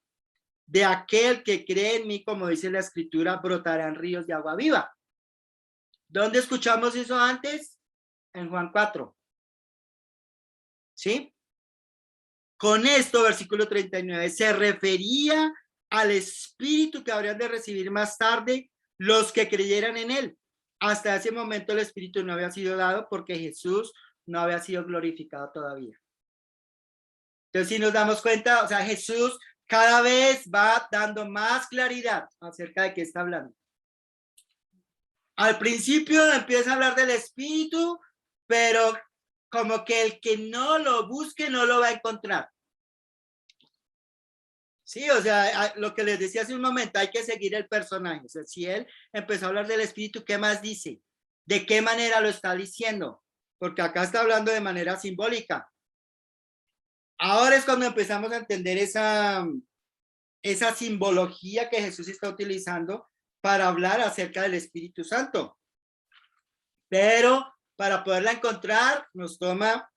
De aquel que cree en mí, como dice la escritura, brotarán ríos de agua viva. ¿Dónde escuchamos eso antes? En Juan 4. ¿Sí? Con esto, versículo 39, se refería al Espíritu que habrían de recibir más tarde los que creyeran en él. Hasta ese momento el Espíritu no había sido dado porque Jesús no había sido glorificado todavía. Entonces, si nos damos cuenta, o sea, Jesús cada vez va dando más claridad acerca de qué está hablando. Al principio empieza a hablar del Espíritu, pero como que el que no lo busque no lo va a encontrar. Sí, o sea, lo que les decía hace un momento, hay que seguir el personaje. O sea, si él empezó a hablar del Espíritu, ¿qué más dice? ¿De qué manera lo está diciendo? Porque acá está hablando de manera simbólica. Ahora es cuando empezamos a entender esa simbología que Jesús está utilizando para hablar acerca del Espíritu Santo. Pero para poderla encontrar, nos toma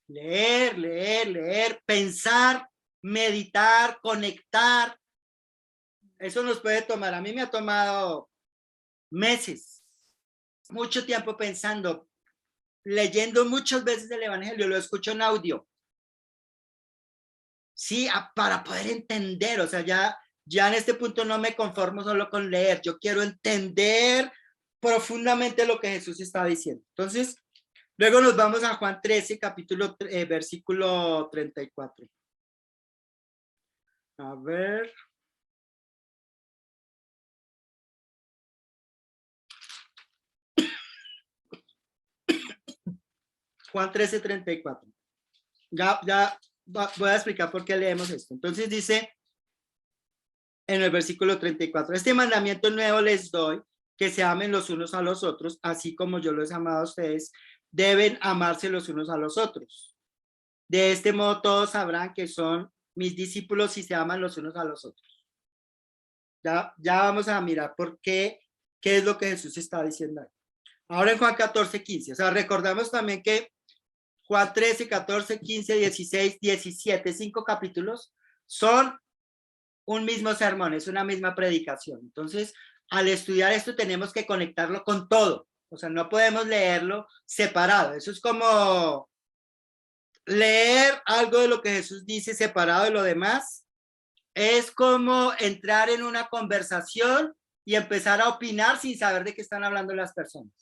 leer, pensar, meditar, conectar. Eso nos puede tomar, a mí me ha tomado meses, mucho tiempo pensando, leyendo muchas veces el Evangelio, lo escucho en audio. Sí, para poder entender, o sea, ya en este punto no me conformo solo con leer, yo quiero entender profundamente lo que Jesús está diciendo. Entonces, luego nos vamos a Juan 13, versículo 34. A ver. Juan 13, 34. Ya voy a explicar por qué leemos esto. Entonces dice en el versículo 34, este mandamiento nuevo les doy, que se amen los unos a los otros, así como yo los he amado a ustedes, deben amarse los unos a los otros. De este modo todos sabrán que son mis discípulos si se aman los unos a los otros. Ya vamos a mirar por qué es lo que Jesús está diciendo ahí. Ahora en Juan 14, 15, o sea, recordamos también que Juan 13, 14, 15, 16, 17, 5 capítulos son un mismo sermón, es una misma predicación. Entonces, al estudiar esto tenemos que conectarlo con todo. O sea, no podemos leerlo separado. Eso es como leer algo de lo que Jesús dice separado de lo demás. Es como entrar en una conversación y empezar a opinar sin saber de qué están hablando las personas.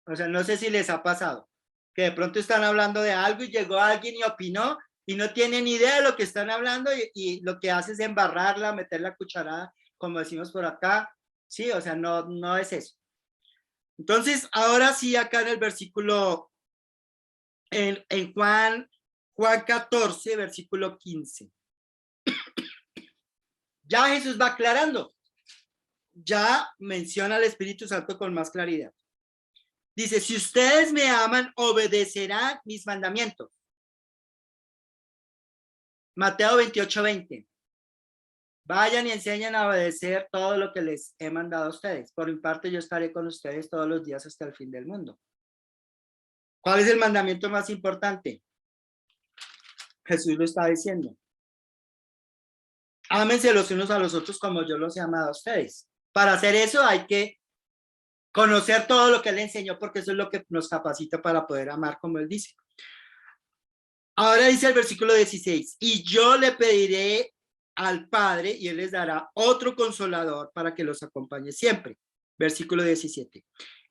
O sea, no sé si les ha pasado que de pronto están hablando de algo y llegó alguien y opinó y no tienen ni idea de lo que están hablando y lo que hace es embarrarla, meter la cucharada, como decimos por acá. Sí, o sea, no es eso. Entonces, ahora sí, acá en el versículo, en Juan 14, versículo 15. Ya Jesús va aclarando. Ya menciona al Espíritu Santo con más claridad. Dice, si ustedes me aman, obedecerán mis mandamientos. Mateo 28, 20. Vayan y enseñen a obedecer todo lo que les he mandado a ustedes. Por mi parte, yo estaré con ustedes todos los días hasta el fin del mundo. ¿Cuál es el mandamiento más importante? Jesús lo está diciendo. Ámense los unos a los otros como yo los he amado a ustedes. Para hacer eso hay que conocer todo lo que él enseñó, porque eso es lo que nos capacita para poder amar como él dice. Ahora dice el versículo 16, y yo le pediré al Padre y él les dará otro consolador para que los acompañe siempre. Versículo 17.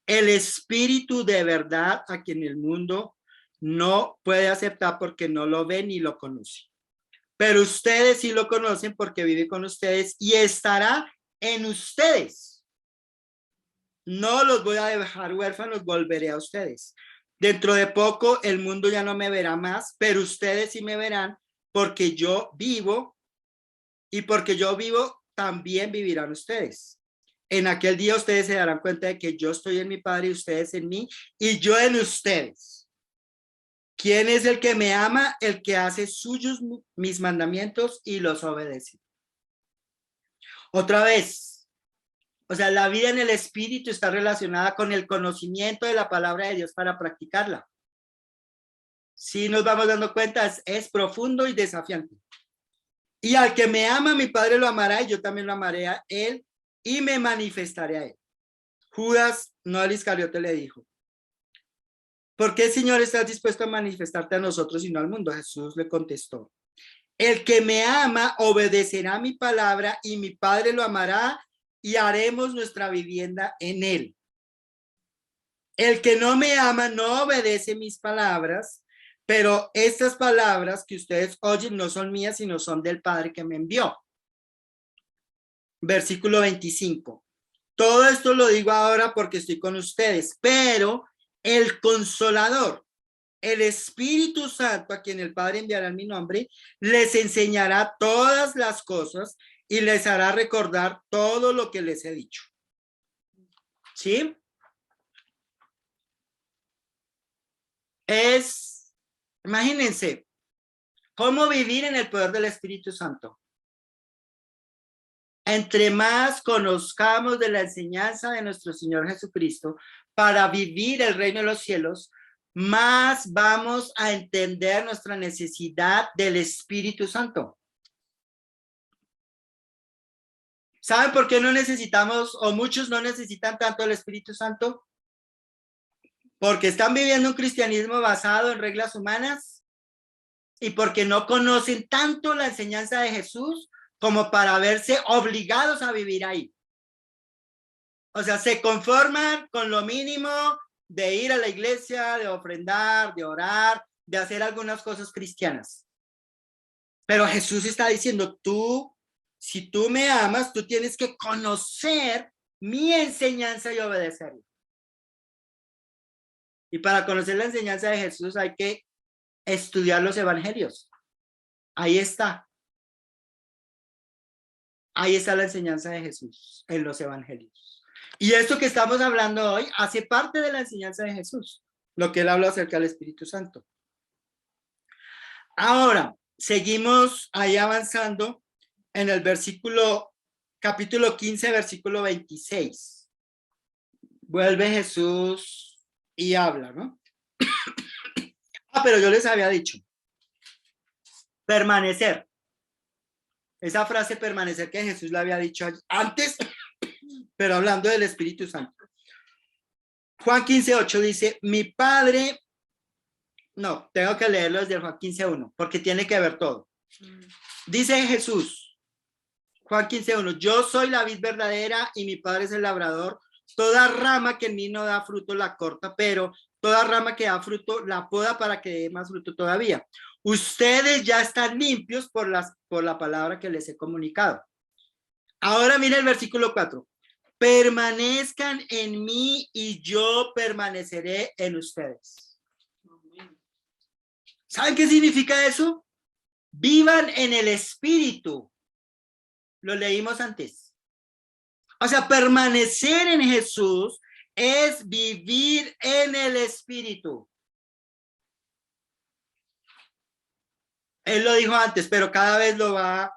el espíritu de verdad a quien el mundo no puede aceptar porque no lo ve ni lo conoce. Pero ustedes sí lo conocen porque vive con ustedes y estará en ustedes. No los voy a dejar huérfanos, volveré a ustedes. Dentro de poco el mundo ya no me verá más, pero ustedes sí me verán porque yo vivo y porque yo vivo también vivirán ustedes. En aquel día ustedes se darán cuenta de que yo estoy en mi Padre y ustedes en mí y yo en ustedes. ¿Quién es el que me ama? El que hace suyos mis mandamientos y los obedece. Otra vez, o sea, la vida en el espíritu está relacionada con el conocimiento de la palabra de Dios para practicarla. Si nos vamos dando cuenta, es profundo y desafiante. Y al que me ama, mi Padre lo amará y yo también lo amaré a él y me manifestaré a él. Judas, no al Iscariote, le dijo: ¿por qué, Señor, estás dispuesto a manifestarte a nosotros y no al mundo? Jesús le contestó: el que me ama obedecerá mi palabra y mi Padre lo amará y haremos nuestra vivienda en él. El que no me ama no obedece mis palabras, pero estas palabras que ustedes oyen no son mías, sino son del Padre que me envió. Versículo 25. Todo esto lo digo ahora porque estoy con ustedes, pero el Consolador, el Espíritu Santo, a quien el Padre enviará en mi nombre, les enseñará todas las cosas y les hará recordar todo lo que les he dicho. ¿Sí? Imagínense, ¿cómo vivir en el poder del Espíritu Santo? Entre más conozcamos de la enseñanza de nuestro Señor Jesucristo para vivir el reino de los cielos, más vamos a entender nuestra necesidad del Espíritu Santo. ¿Saben por qué no necesitamos, o muchos no necesitan tanto el Espíritu Santo? Porque están viviendo un cristianismo basado en reglas humanas y porque no conocen tanto la enseñanza de Jesús como para verse obligados a vivir ahí. O sea, se conforman con lo mínimo de ir a la iglesia, de ofrendar, de orar, de hacer algunas cosas cristianas. Pero Jesús está diciendo, si tú me amas, tú tienes que conocer mi enseñanza y obedecerla. Y para conocer la enseñanza de Jesús hay que estudiar los evangelios. Ahí está. Ahí está la enseñanza de Jesús en los evangelios. Y esto que estamos hablando hoy hace parte de la enseñanza de Jesús, lo que él habla acerca del Espíritu Santo. Ahora, seguimos ahí avanzando en el capítulo 15, versículo 26. Vuelve Jesús y habla, ¿no? Pero yo les había dicho, permanecer. Esa frase permanecer que Jesús le había dicho antes, pero hablando del Espíritu Santo. Juan 15:8 dice, mi Padre, no, tengo que leerlo desde Juan 15:1, porque tiene que ver todo. Dice Jesús, Juan 15:1, yo soy la vid verdadera y mi Padre es el labrador. Toda rama que en mí no da fruto la corta, pero toda rama que da fruto la poda para que dé más fruto todavía. Ustedes ya están limpios por la palabra que les he comunicado. Ahora mira el versículo 4. Permanezcan en mí y yo permaneceré en ustedes. ¿Saben qué significa eso? Vivan en el Espíritu. Lo leímos antes. O sea, permanecer en Jesús es vivir en el Espíritu. Él lo dijo antes, pero cada vez lo va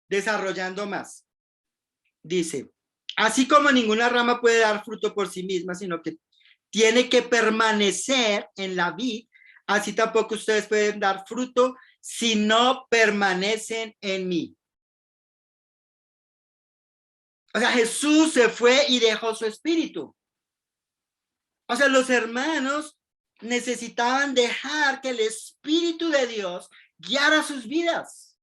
desarrollando más. Dice, así como ninguna rama puede dar fruto por sí misma, sino que tiene que permanecer en la vid, así tampoco ustedes pueden dar fruto si no permanecen en mí. O sea, Jesús se fue y dejó su espíritu. O sea, los hermanos necesitaban dejar que el Espíritu de Dios guiara sus vidas.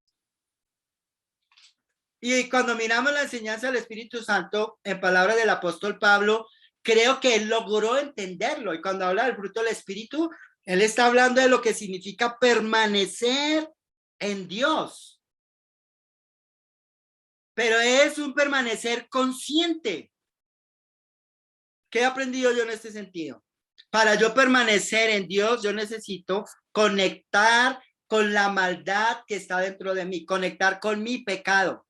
Y cuando miramos la enseñanza del Espíritu Santo, en palabras del apóstol Pablo, creo que él logró entenderlo. Y cuando habla del fruto del Espíritu, él está hablando de lo que significa permanecer en Dios. Pero es un permanecer consciente. ¿Qué he aprendido yo en este sentido? Para yo permanecer en Dios, yo necesito conectar con la maldad que está dentro de mí, conectar con mi pecado.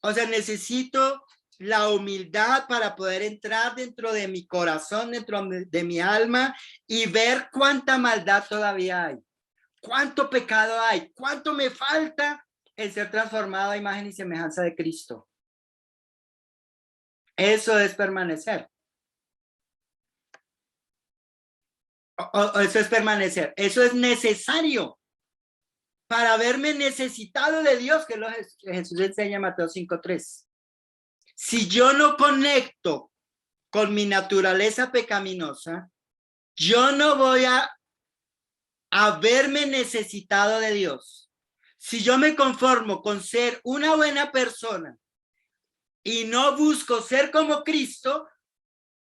O sea, necesito la humildad para poder entrar dentro de mi corazón, dentro de mi alma y ver cuánta maldad todavía hay, cuánto pecado hay, cuánto me falta el ser transformado a imagen y semejanza de Cristo. Eso es permanecer. Eso es permanecer. Eso es necesario para verme necesitado de Dios, que es lo que Jesús enseña en Mateo 5:3. Si yo no conecto con mi naturaleza pecaminosa, yo no voy a verme necesitado de Dios. Si yo me conformo con ser una buena persona y no busco ser como Cristo,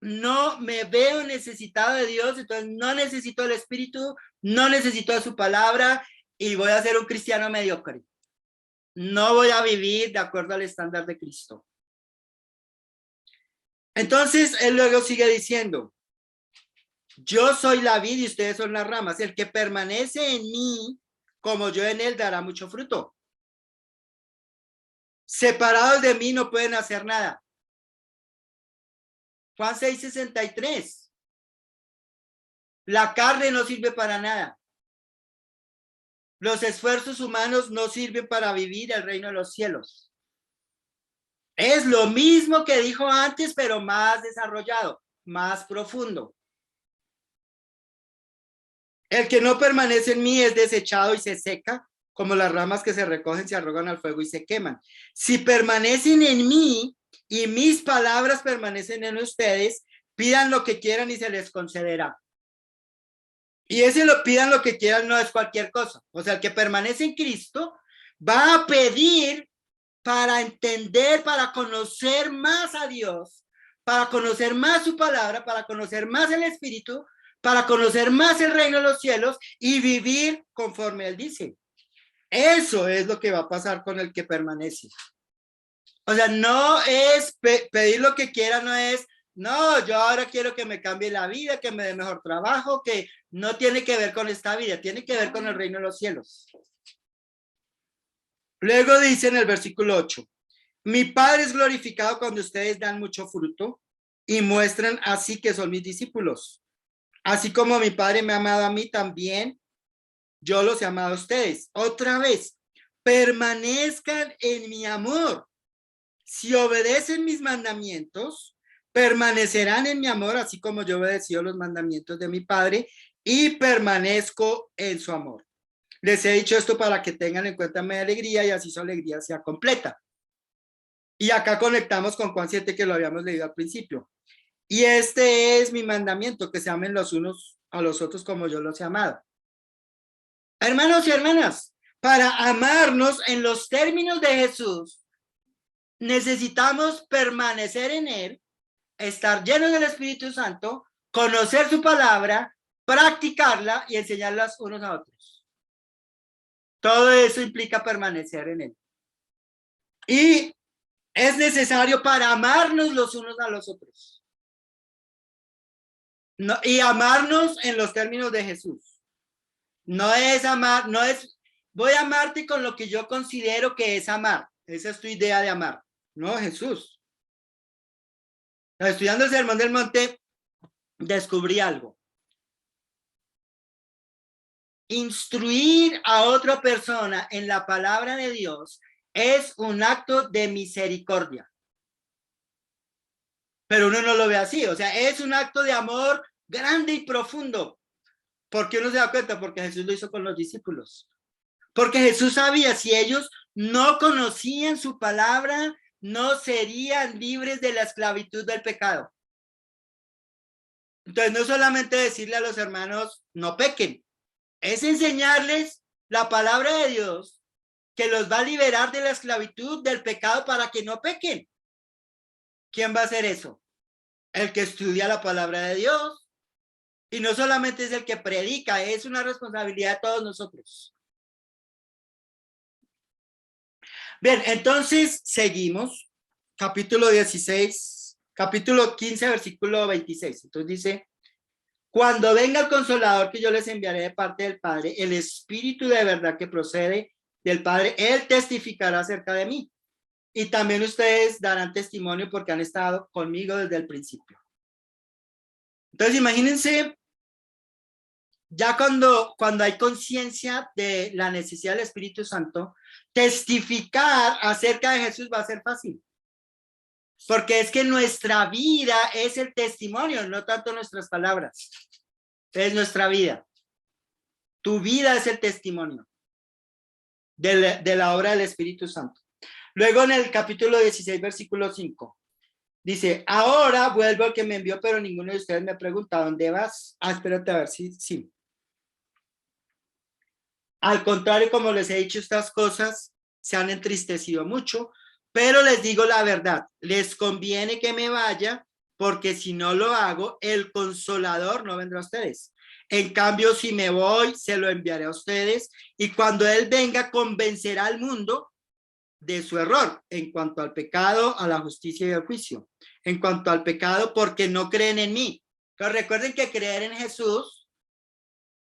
no me veo necesitado de Dios, entonces no necesito el Espíritu, no necesito de su palabra y voy a ser un cristiano mediocre. No voy a vivir de acuerdo al estándar de Cristo. Entonces, él luego sigue diciendo, yo soy la vid y ustedes son las ramas. El que permanece en mí, como yo en él, dará mucho fruto. Separados de mí no pueden hacer nada. Juan 6:63. La carne no sirve para nada. Los esfuerzos humanos no sirven para vivir el reino de los cielos. Es lo mismo que dijo antes, pero más desarrollado, más profundo. El que no permanece en mí es desechado y se seca, como las ramas que se recogen, se arrogan al fuego y se queman. Si permanecen en mí y mis palabras permanecen en ustedes, pidan lo que quieran y se les concederá. Y ese lo pidan lo que quieran no es cualquier cosa. O sea, el que permanece en Cristo va a pedir para entender, para conocer más a Dios, para conocer más su palabra, para conocer más el Espíritu, para conocer más el reino de los cielos y vivir conforme él dice. Eso es lo que va a pasar con el que permanece. O sea, no es pedir lo que quiera, no es, no, yo ahora quiero que me cambie la vida, que me dé mejor trabajo, que no tiene que ver con esta vida, tiene que ver con el reino de los cielos. Luego dice en el versículo 8, mi Padre es glorificado cuando ustedes dan mucho fruto y muestran así que son mis discípulos. Así como mi Padre me ha amado a mí, también yo los he amado a ustedes. Otra vez, permanezcan en mi amor. Si obedecen mis mandamientos, permanecerán en mi amor, así como yo he obedecido los mandamientos de mi Padre y permanezco en su amor. Les he dicho esto para que tengan en cuenta mi alegría y así su alegría sea completa. Y acá conectamos con Juan 7 que lo habíamos leído al principio. Y este es mi mandamiento, que se amen los unos a los otros como yo los he amado. Hermanos y hermanas, para amarnos en los términos de Jesús, necesitamos permanecer en él, estar llenos del Espíritu Santo, conocer su palabra, practicarla y enseñarlas unos a otros. Todo eso implica permanecer en él. Y es necesario para amarnos los unos a los otros. No, y amarnos en los términos de Jesús. No es amar, no es, voy a amarte con lo que yo considero que es amar. Esa es tu idea de amar. No, Jesús. Estudiando el Sermón del Monte, descubrí algo. Instruir a otra persona en la palabra de Dios es un acto de misericordia. Pero uno no lo ve así, o sea, es un acto de amor grande y profundo. ¿Por qué uno se da cuenta? Porque Jesús lo hizo con los discípulos. Porque Jesús sabía, si ellos no conocían su palabra, no serían libres de la esclavitud del pecado. Entonces, no solamente decirle a los hermanos, no pequen, es enseñarles la palabra de Dios que los va a liberar de la esclavitud del pecado para que no pequen. ¿Quién va a hacer eso? el que estudia la palabra de Dios. Y no solamente es el que predica, es una responsabilidad de todos nosotros. Bien, entonces seguimos. Capítulo 16, capítulo 15, versículo 26. Entonces dice, cuando venga el consolador que yo les enviaré de parte del Padre, el Espíritu de verdad que procede del Padre, Él testificará acerca de mí. Y también ustedes darán testimonio porque han estado conmigo desde el principio. Entonces imagínense, ya cuando hay conciencia de la necesidad del Espíritu Santo, testificar acerca de Jesús va a ser fácil. Porque es que nuestra vida es el testimonio, no tanto nuestras palabras. Es nuestra vida. Tu vida es el testimonio de la obra del Espíritu Santo. Luego en el capítulo 16, versículo 5, dice, ahora vuelvo al que me envió, pero ninguno de ustedes me pregunta, ¿dónde vas? Espérate a ver si sí. Al contrario, como les he dicho, estas cosas se han entristecido mucho, pero les digo la verdad, les conviene que me vaya, porque si no lo hago, el consolador no vendrá a ustedes. En cambio, si me voy, se lo enviaré a ustedes, y cuando él venga, convencerá al mundo de su error en cuanto al pecado, a la justicia y al juicio. En cuanto al pecado, porque no creen en mí. Pero recuerden que creer en Jesús,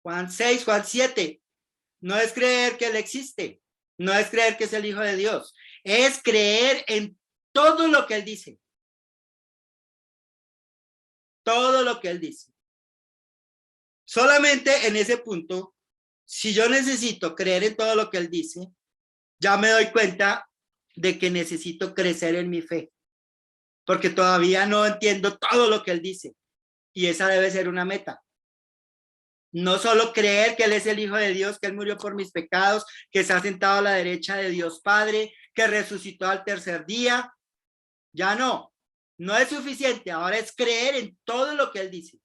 Juan 6, Juan 7, no es creer que él existe, no es creer que es el Hijo de Dios, es creer en todo lo que él dice. Todo lo que él dice. Solamente en ese punto, si yo necesito creer en todo lo que él dice, ya me doy cuenta de que necesito crecer en mi fe, porque todavía no entiendo todo lo que él dice, y esa debe ser una meta. No solo creer que él es el Hijo de Dios, que él murió por mis pecados, que se ha sentado a la derecha de Dios Padre, que resucitó al tercer día. Ya no, no es suficiente. Ahora es creer en todo lo que él dice.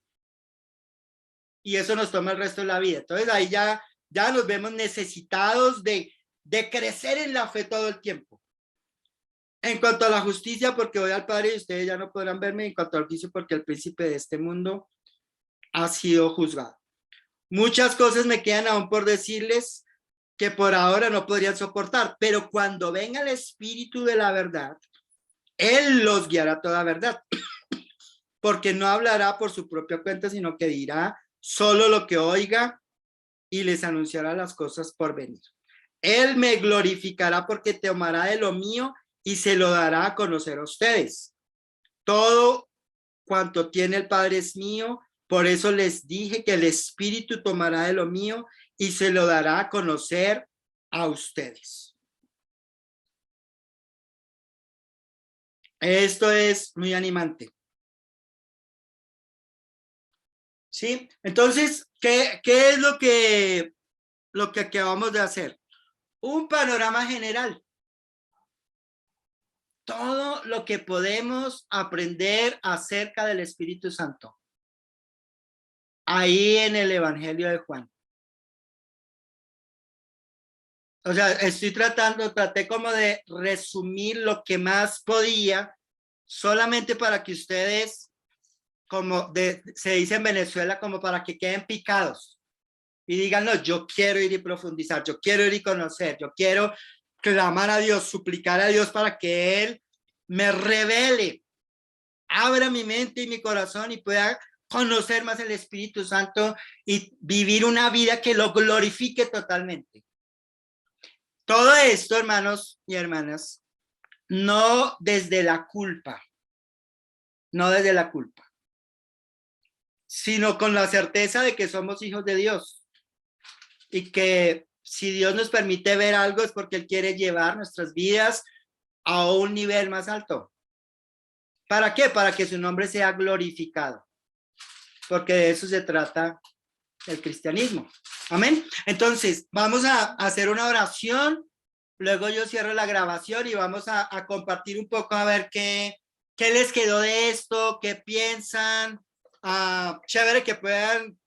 Y eso nos toma el resto de la vida. Entonces ahí ya nos vemos necesitados de crecer en la fe todo el tiempo. En cuanto a la justicia, porque voy al Padre y ustedes ya no podrán verme. En cuanto al juicio, porque el príncipe de este mundo ha sido juzgado. Muchas cosas me quedan aún por decirles que por ahora no podrían soportar, pero cuando venga el Espíritu de la verdad, Él los guiará a toda verdad, porque no hablará por su propia cuenta, sino que dirá solo lo que oiga y les anunciará las cosas por venir. Él me glorificará porque tomará de lo mío y se lo dará a conocer a ustedes. Todo cuanto tiene el Padre es mío. Por eso les dije que el Espíritu tomará de lo mío y se lo dará a conocer a ustedes. Esto es muy animante. ¿Sí? Entonces, ¿qué es lo que acabamos de hacer? Un panorama general. Todo lo que podemos aprender acerca del Espíritu Santo. Ahí en el Evangelio de Juan. O sea, traté como de resumir lo que más podía, solamente para que ustedes, se dice en Venezuela, como para que queden picados y digan, no, yo quiero ir y profundizar, yo quiero ir y conocer, yo quiero clamar a Dios, suplicar a Dios para que Él me revele, abra mi mente y mi corazón y pueda conocer más el Espíritu Santo y vivir una vida que lo glorifique totalmente. Todo esto, hermanos y hermanas, no desde la culpa, no desde la culpa, sino con la certeza de que somos hijos de Dios y que si Dios nos permite ver algo es porque Él quiere llevar nuestras vidas a un nivel más alto. ¿Para qué? Para que su nombre sea glorificado, porque de eso se trata el cristianismo. Amén. Entonces, vamos a hacer una oración. Luego yo cierro la grabación y vamos a compartir un poco a ver qué les quedó de esto, qué piensan. Chévere que puedan,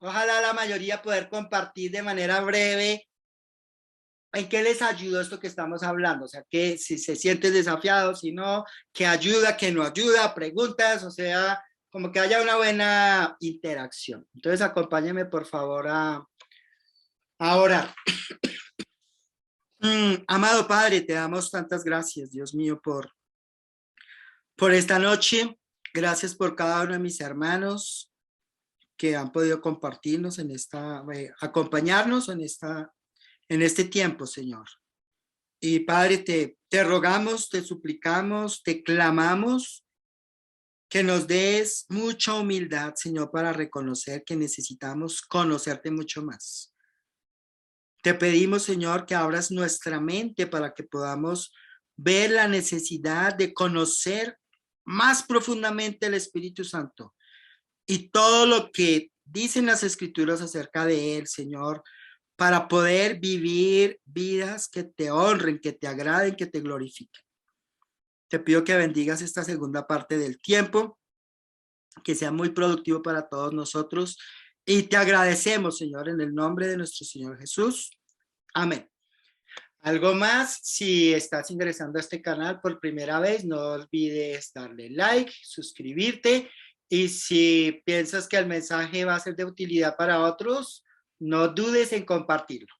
ojalá la mayoría poder compartir de manera breve ¿En qué les ayudó esto que estamos hablando? O sea, que si se sienten desafiados, si no, que ayuda, que no ayuda, preguntas, o sea, como que haya una buena interacción. Entonces, acompáñenme por favor a orar. Amado Padre, te damos tantas gracias, Dios mío, por esta noche. Gracias por cada uno de mis hermanos que han podido compartirnos en acompañarnos en este tiempo, Señor. Y Padre, te rogamos, te suplicamos, te clamamos que nos des mucha humildad, Señor, para reconocer que necesitamos conocerte mucho más. Te pedimos, Señor, que abras nuestra mente para que podamos ver la necesidad de conocer más profundamente el Espíritu Santo y todo lo que dicen las Escrituras acerca de él, Señor, para poder vivir vidas que te honren, que te agraden, que te glorifiquen. Te pido que bendigas esta segunda parte del tiempo, que sea muy productivo para todos nosotros y te agradecemos, Señor, en el nombre de nuestro Señor Jesús. Amén. Algo más, si estás ingresando a este canal por primera vez, no olvides darle like, suscribirte y si piensas que el mensaje va a ser de utilidad para otros, no dudes en compartirlo.